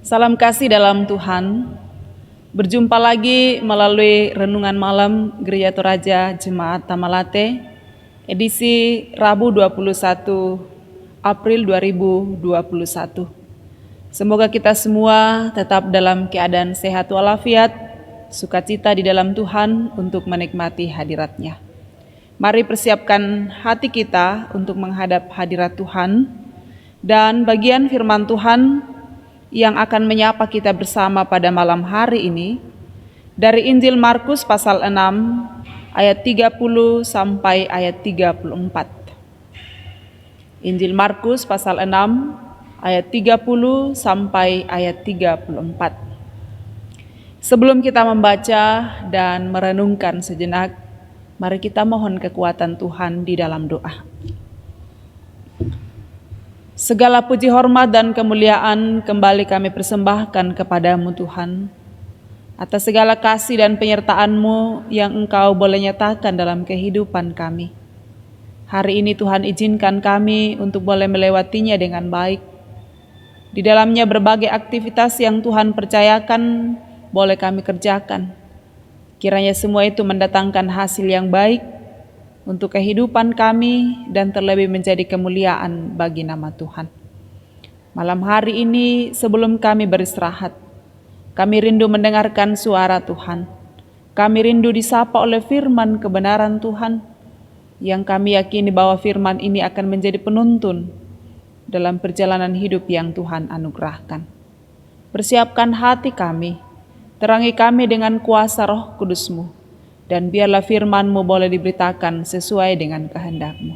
Salam kasih dalam Tuhan. Berjumpa lagi melalui renungan malam Gereja Toraja Jemaat Tamalate, edisi Rabu 21 April 2021. Semoga kita semua tetap dalam keadaan sehat walafiat, sukacita di dalam Tuhan untuk menikmati hadirat-Nya. Mari persiapkan hati kita untuk menghadap hadirat Tuhan, dan bagian firman Tuhan yang akan menyapa kita bersama pada malam hari ini dari Injil Markus pasal 6 ayat 30 sampai ayat 34. Injil Markus pasal 6 ayat 30 sampai ayat 34. Sebelum kita membaca dan merenungkan sejenak, mari kita mohon kekuatan Tuhan di dalam doa. Segala puji, hormat, dan kemuliaan kembali kami persembahkan kepadamu Tuhan, atas segala kasih dan penyertaan-Mu yang Engkau boleh nyatakan dalam kehidupan kami. Hari ini Tuhan izinkan kami untuk boleh melewatinya dengan baik. Di dalamnya berbagai aktivitas yang Tuhan percayakan boleh kami kerjakan. Kiranya semua itu mendatangkan hasil yang baik untuk kehidupan kami dan terlebih menjadi kemuliaan bagi nama Tuhan. Malam hari ini sebelum kami beristirahat, kami rindu mendengarkan suara Tuhan. Kami rindu disapa oleh firman kebenaran Tuhan, yang kami yakini bahwa firman ini akan menjadi penuntun dalam perjalanan hidup yang Tuhan anugerahkan. Persiapkan hati kami, terangi kami dengan kuasa Roh Kudus-Mu, dan biarlah firman-Mu boleh diberitakan sesuai dengan kehendak-Mu.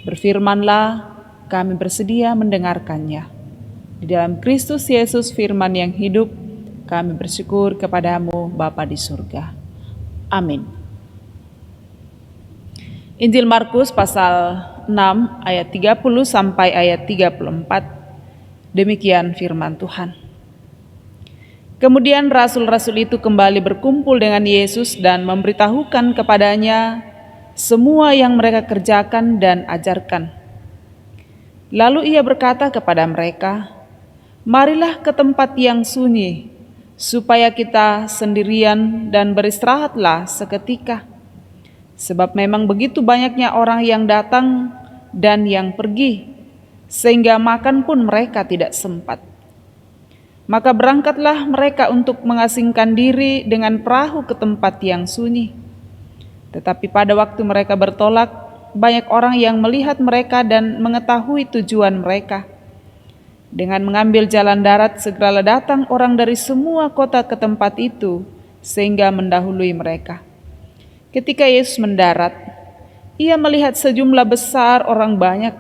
Berfirmanlah, kami bersedia mendengarkannya. Di dalam Kristus Yesus firman yang hidup, kami bersyukur kepadamu Bapa di surga. Amin. Injil Markus pasal 6 ayat 30 sampai ayat 34. Demikian firman Tuhan. Kemudian rasul-rasul itu kembali berkumpul dengan Yesus dan memberitahukan kepadanya semua yang mereka kerjakan dan ajarkan. Lalu ia berkata kepada mereka, "Marilah ke tempat yang sunyi, supaya kita sendirian dan beristirahatlah seketika. Sebab memang begitu banyaknya orang yang datang dan yang pergi, sehingga makan pun mereka tidak sempat. Maka berangkatlah mereka untuk mengasingkan diri dengan perahu ke tempat yang sunyi. Tetapi pada waktu mereka bertolak, banyak orang yang melihat mereka dan mengetahui tujuan mereka. Dengan mengambil jalan darat, segeralah datang orang dari semua kota ke tempat itu, sehingga mendahului mereka. Ketika Yesus mendarat, ia melihat sejumlah besar orang banyak,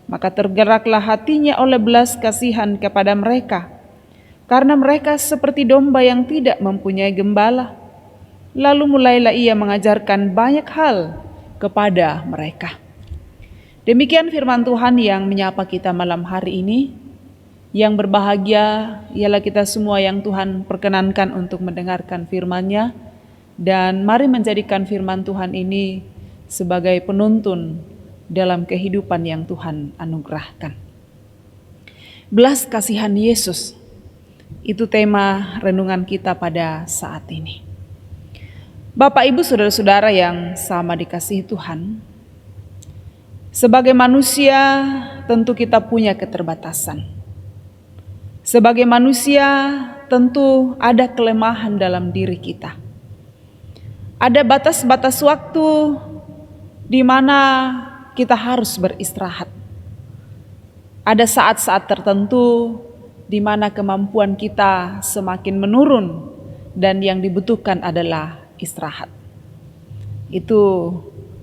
maka tergeraklah hatinya oleh belas kasihan kepada mereka, karena mereka seperti domba yang tidak mempunyai gembala. Lalu mulailah ia mengajarkan banyak hal kepada mereka." Demikian firman Tuhan yang menyapa kita malam hari ini. Yang berbahagia ialah kita semua yang Tuhan perkenankan untuk mendengarkan firman-Nya, dan mari menjadikan firman Tuhan ini sebagai penuntun dalam kehidupan yang Tuhan anugerahkan. Belas kasihan Yesus, itu tema renungan kita pada saat ini. Bapak, Ibu, saudara-saudara yang sama dikasihi Tuhan, sebagai manusia tentu kita punya keterbatasan. Sebagai manusia tentu ada kelemahan dalam diri kita. Ada batas-batas waktu di mana kita harus beristirahat. Ada saat-saat tertentu di mana kemampuan kita semakin menurun dan yang dibutuhkan adalah istirahat. Itu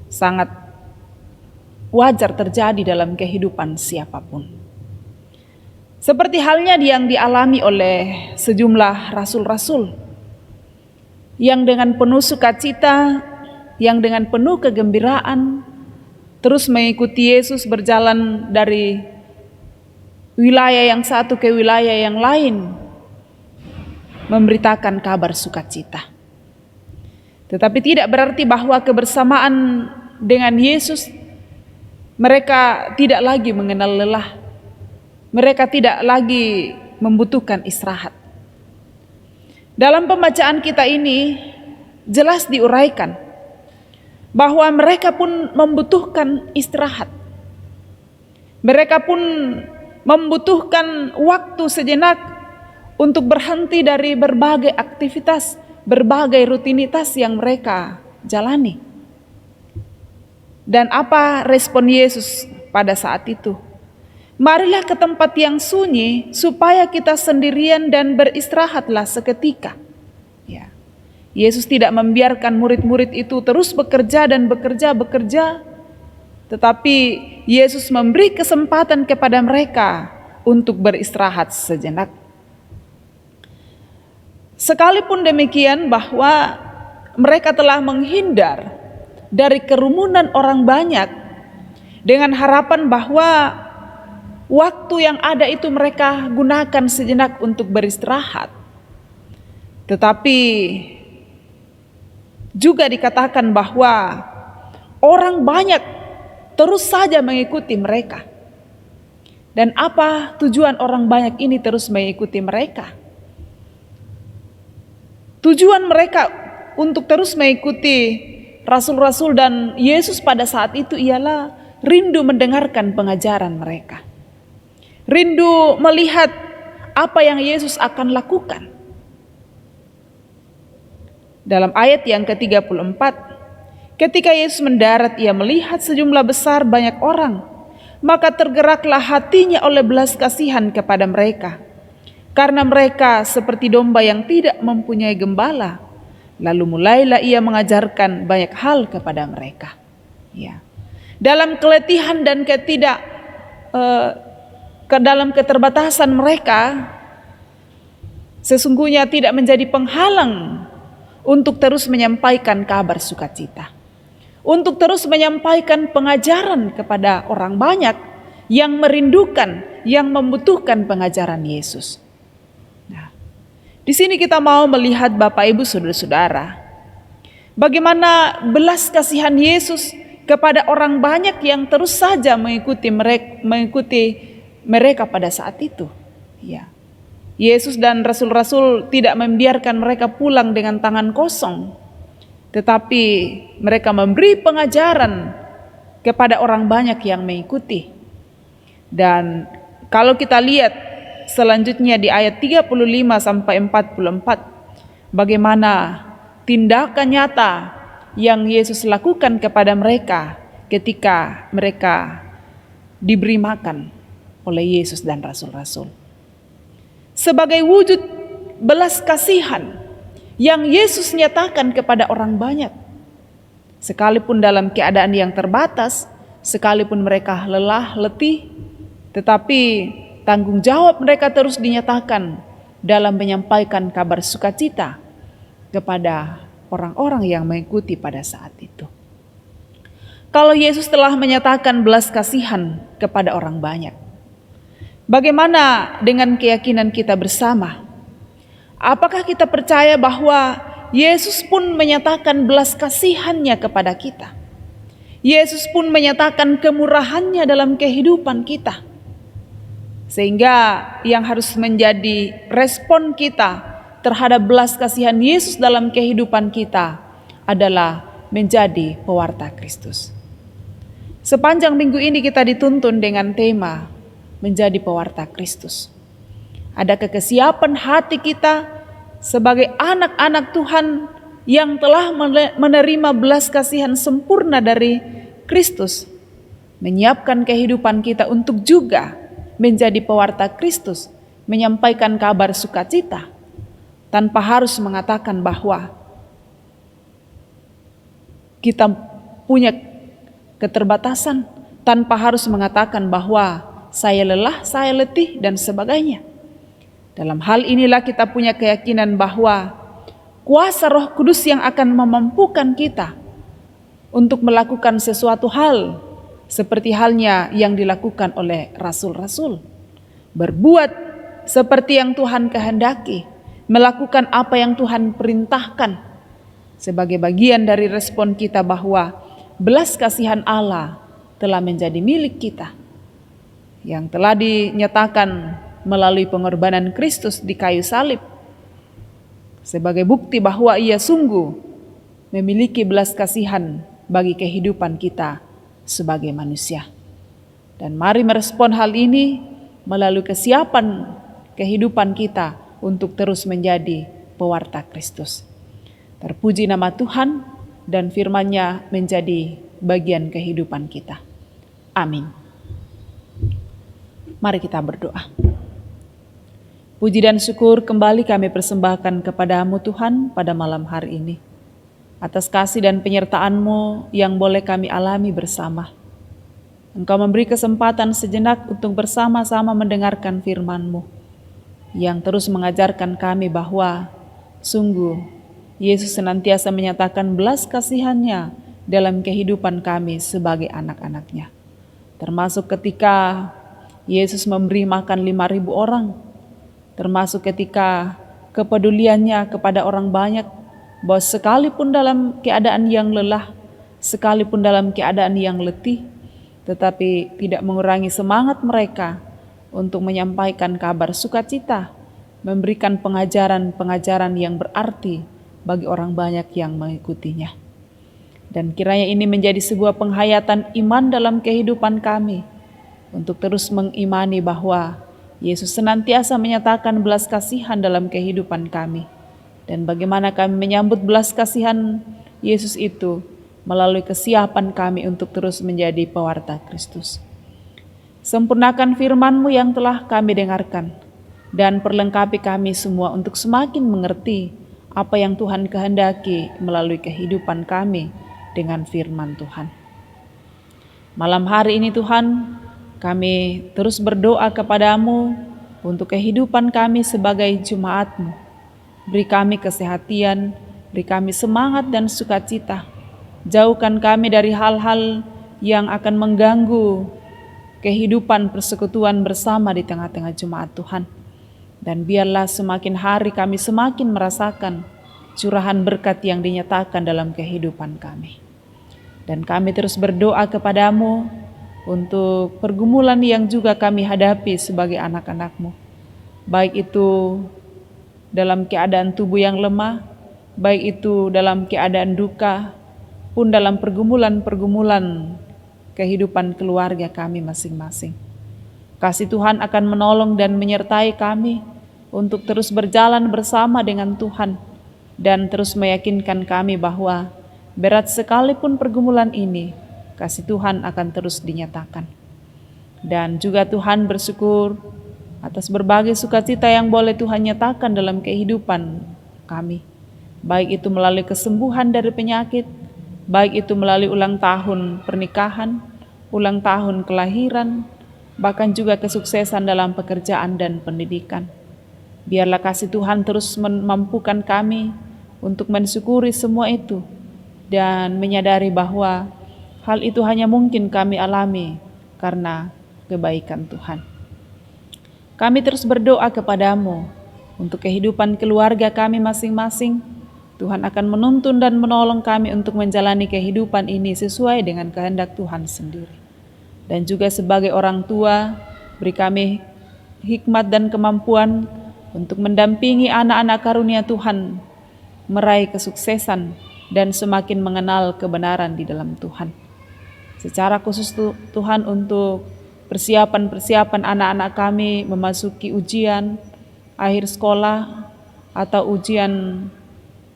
sangat wajar terjadi dalam kehidupan siapapun. Seperti halnya yang dialami oleh sejumlah rasul-rasul yang dengan penuh sukacita, yang dengan penuh kegembiraan terus mengikuti Yesus berjalan dari wilayah yang satu ke wilayah yang lain, memberitakan kabar sukacita. Tetapi tidak berarti bahwa kebersamaan dengan Yesus mereka tidak lagi mengenal lelah. Mereka tidak lagi membutuhkan istirahat. Dalam pembacaan kita ini jelas diuraikan bahwa mereka pun membutuhkan istirahat. Mereka pun membutuhkan waktu sejenak untuk berhenti dari berbagai aktivitas, berbagai rutinitas yang mereka jalani. Dan apa respon Yesus pada saat itu? Marilah ke tempat yang sunyi supaya kita sendirian dan beristirahatlah seketika. Ya. Yesus tidak membiarkan murid-murid itu terus bekerja dan bekerja, tetapi Yesus memberi kesempatan kepada mereka untuk beristirahat sejenak. Sekalipun demikian bahwa mereka telah menghindar dari kerumunan orang banyak dengan harapan bahwa waktu yang ada itu mereka gunakan sejenak untuk beristirahat. Tetapi juga dikatakan bahwa orang banyak terus saja mengikuti mereka. Dan apa tujuan orang banyak ini terus mengikuti mereka? Tujuan mereka untuk terus mengikuti rasul-rasul dan Yesus pada saat itu ialah rindu mendengarkan pengajaran mereka. Rindu melihat apa yang Yesus akan lakukan. Dalam ayat yang ke-34, ketika Yesus mendarat, ia melihat sejumlah besar banyak orang, maka tergeraklah hatinya oleh belas kasihan kepada mereka, karena mereka seperti domba yang tidak mempunyai gembala. Lalu mulailah ia mengajarkan banyak hal kepada mereka. Ya. Dalam keletihan dan dalam keterbatasan mereka, sesungguhnya tidak menjadi penghalang untuk terus menyampaikan kabar sukacita, untuk terus menyampaikan pengajaran kepada orang banyak yang merindukan, yang membutuhkan pengajaran Yesus. Nah, di sini kita mau melihat Bapak Ibu Saudara-saudara, bagaimana belas kasihan Yesus kepada orang banyak yang terus saja mengikuti mereka pada saat itu. Ya. Yesus dan rasul-rasul tidak membiarkan mereka pulang dengan tangan kosong, tetapi mereka memberi pengajaran kepada orang banyak yang mengikuti. Dan kalau kita lihat selanjutnya di ayat 35 sampai 44, bagaimana tindakan nyata yang Yesus lakukan kepada mereka ketika mereka diberi makan oleh Yesus dan rasul-rasul. Sebagai wujud belas kasihan yang Yesus nyatakan kepada orang banyak, sekalipun dalam keadaan yang terbatas, sekalipun mereka lelah, letih, tetapi tanggung jawab mereka terus dinyatakan dalam menyampaikan kabar sukacita kepada orang-orang yang mengikuti pada saat itu. Kalau Yesus telah menyatakan belas kasihan kepada orang banyak, bagaimana dengan keyakinan kita bersama? Apakah kita percaya bahwa Yesus pun menyatakan belas kasihannya kepada kita? Yesus pun menyatakan kemurahannya dalam kehidupan kita. Sehingga yang harus menjadi respon kita terhadap belas kasihan Yesus dalam kehidupan kita adalah menjadi pewarta Kristus. Sepanjang minggu ini kita dituntun dengan tema menjadi pewarta Kristus. Adakah kesiapan hati kita sebagai anak-anak Tuhan yang telah menerima belas kasihan sempurna dari Kristus, menyiapkan kehidupan kita untuk juga menjadi pewarta Kristus, menyampaikan kabar sukacita tanpa harus mengatakan bahwa kita punya keterbatasan, tanpa harus mengatakan bahwa saya lelah, saya letih, dan sebagainya. Dalam hal inilah kita punya keyakinan bahwa kuasa Roh Kudus yang akan memampukan kita untuk melakukan sesuatu hal seperti halnya yang dilakukan oleh rasul-rasul. Berbuat seperti yang Tuhan kehendaki, melakukan apa yang Tuhan perintahkan sebagai bagian dari respon kita bahwa belas kasihan Allah telah menjadi milik kita, yang telah dinyatakan melalui pengorbanan Kristus di kayu salib, sebagai bukti bahwa Ia sungguh memiliki belas kasihan bagi kehidupan kita sebagai manusia. Dan mari merespon hal ini melalui kesiapan kehidupan kita untuk terus menjadi pewarta Kristus. Terpuji nama Tuhan dan firman-Nya menjadi bagian kehidupan kita. Amin. Mari kita berdoa. Puji dan syukur kembali kami persembahkan kepadamu Tuhan pada malam hari ini. Atas kasih dan penyertaan-Mu yang boleh kami alami bersama. Engkau memberi kesempatan sejenak untuk bersama-sama mendengarkan firman-Mu yang terus mengajarkan kami bahwa sungguh Yesus senantiasa menyatakan belas kasihan-Nya dalam kehidupan kami sebagai anak-anak-Nya. Termasuk ketika Yesus memberi makan 5.000 orang, termasuk ketika kepeduliannya kepada orang banyak, bahwa sekalipun dalam keadaan yang lelah, sekalipun dalam keadaan yang letih, tetapi tidak mengurangi semangat mereka untuk menyampaikan kabar sukacita, memberikan pengajaran-pengajaran yang berarti bagi orang banyak yang mengikutinya. Dan kiranya ini menjadi sebuah penghayatan iman dalam kehidupan kami, untuk terus mengimani bahwa Yesus senantiasa menyatakan belas kasihan dalam kehidupan kami. Dan bagaimana kami menyambut belas kasihan Yesus itu melalui kesiapan kami untuk terus menjadi pewarta Kristus. Sempurnakan firman-Mu yang telah kami dengarkan dan perlengkapi kami semua untuk semakin mengerti apa yang Tuhan kehendaki melalui kehidupan kami dengan firman Tuhan. Malam hari ini Tuhan, kami terus berdoa kepadamu untuk kehidupan kami sebagai jemaat-Mu. Beri kami kesehatan, beri kami semangat dan sukacita. Jauhkan kami dari hal-hal yang akan mengganggu kehidupan persekutuan bersama di tengah-tengah jemaat Tuhan. Dan biarlah semakin hari kami semakin merasakan curahan berkat yang dinyatakan dalam kehidupan kami. Dan kami terus berdoa kepadamu untuk pergumulan yang juga kami hadapi sebagai anak-anak-Mu. Baik itu dalam keadaan tubuh yang lemah, baik itu dalam keadaan duka, pun dalam pergumulan-pergumulan kehidupan keluarga kami masing-masing. Kasih Tuhan akan menolong dan menyertai kami untuk terus berjalan bersama dengan Tuhan dan terus meyakinkan kami bahwa berat sekalipun pergumulan ini, kasih Tuhan akan terus dinyatakan. Dan juga Tuhan bersyukur atas berbagai sukacita yang boleh Tuhan nyatakan dalam kehidupan kami. Baik itu melalui kesembuhan dari penyakit, baik itu melalui ulang tahun pernikahan, ulang tahun kelahiran, bahkan juga kesuksesan dalam pekerjaan dan pendidikan. Biarlah kasih Tuhan terus memampukan kami untuk mensyukuri semua itu dan menyadari bahwa hal itu hanya mungkin kami alami karena kebaikan Tuhan. Kami terus berdoa kepadamu untuk kehidupan keluarga kami masing-masing. Tuhan akan menuntun dan menolong kami untuk menjalani kehidupan ini sesuai dengan kehendak Tuhan sendiri. Dan juga sebagai orang tua, beri kami hikmat dan kemampuan untuk mendampingi anak-anak karunia Tuhan, meraih kesuksesan dan semakin mengenal kebenaran di dalam Tuhan. Secara khusus Tuhan untuk persiapan-persiapan anak-anak kami memasuki ujian akhir sekolah atau ujian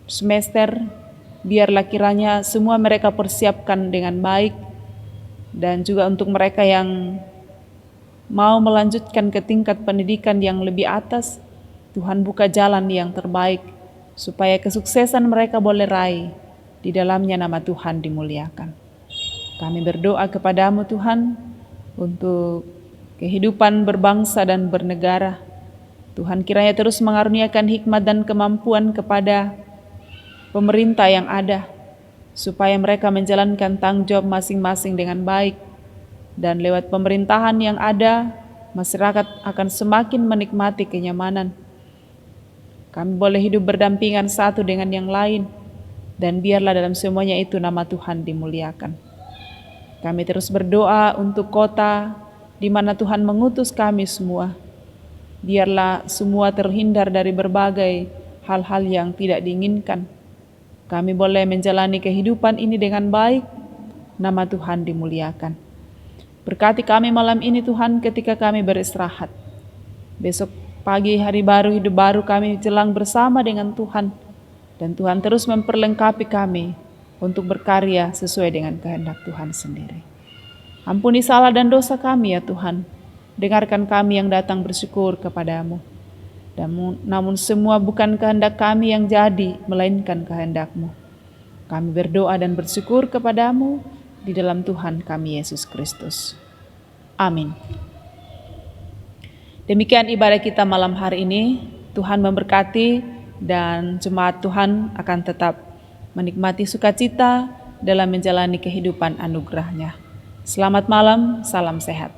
semester, biarlah kiranya semua mereka persiapkan dengan baik. Dan juga untuk mereka yang mau melanjutkan ke tingkat pendidikan yang lebih atas, Tuhan buka jalan yang terbaik supaya kesuksesan mereka boleh raih, di dalamnya nama Tuhan dimuliakan. Kami berdoa kepadamu Tuhan untuk kehidupan berbangsa dan bernegara. Tuhan kiranya terus mengaruniakan hikmat dan kemampuan kepada pemerintah yang ada, supaya mereka menjalankan tanggung jawab masing-masing dengan baik. Dan lewat pemerintahan yang ada, masyarakat akan semakin menikmati kenyamanan. Kami boleh hidup berdampingan satu dengan yang lain, dan biarlah dalam semuanya itu nama Tuhan dimuliakan. Kami terus berdoa untuk kota di mana Tuhan mengutus kami semua. Biarlah semua terhindar dari berbagai hal-hal yang tidak diinginkan. Kami boleh menjalani kehidupan ini dengan baik, nama Tuhan dimuliakan. Berkati kami malam ini Tuhan ketika kami beristirahat. Besok pagi hari baru, hidup baru kami jelang bersama dengan Tuhan. Dan Tuhan terus memperlengkapi kami untuk berkarya sesuai dengan kehendak Tuhan sendiri. Ampuni salah dan dosa kami ya Tuhan. Dengarkan kami yang datang bersyukur kepadamu. Namun semua bukan kehendak kami yang jadi, melainkan kehendak-Mu. Kami berdoa dan bersyukur kepadamu di dalam Tuhan kami Yesus Kristus. Amin. Demikian ibadah kita malam hari ini. Tuhan memberkati dan jemaat Tuhan akan tetap menikmati sukacita dalam menjalani kehidupan anugerah-Nya. Selamat malam, salam sehat.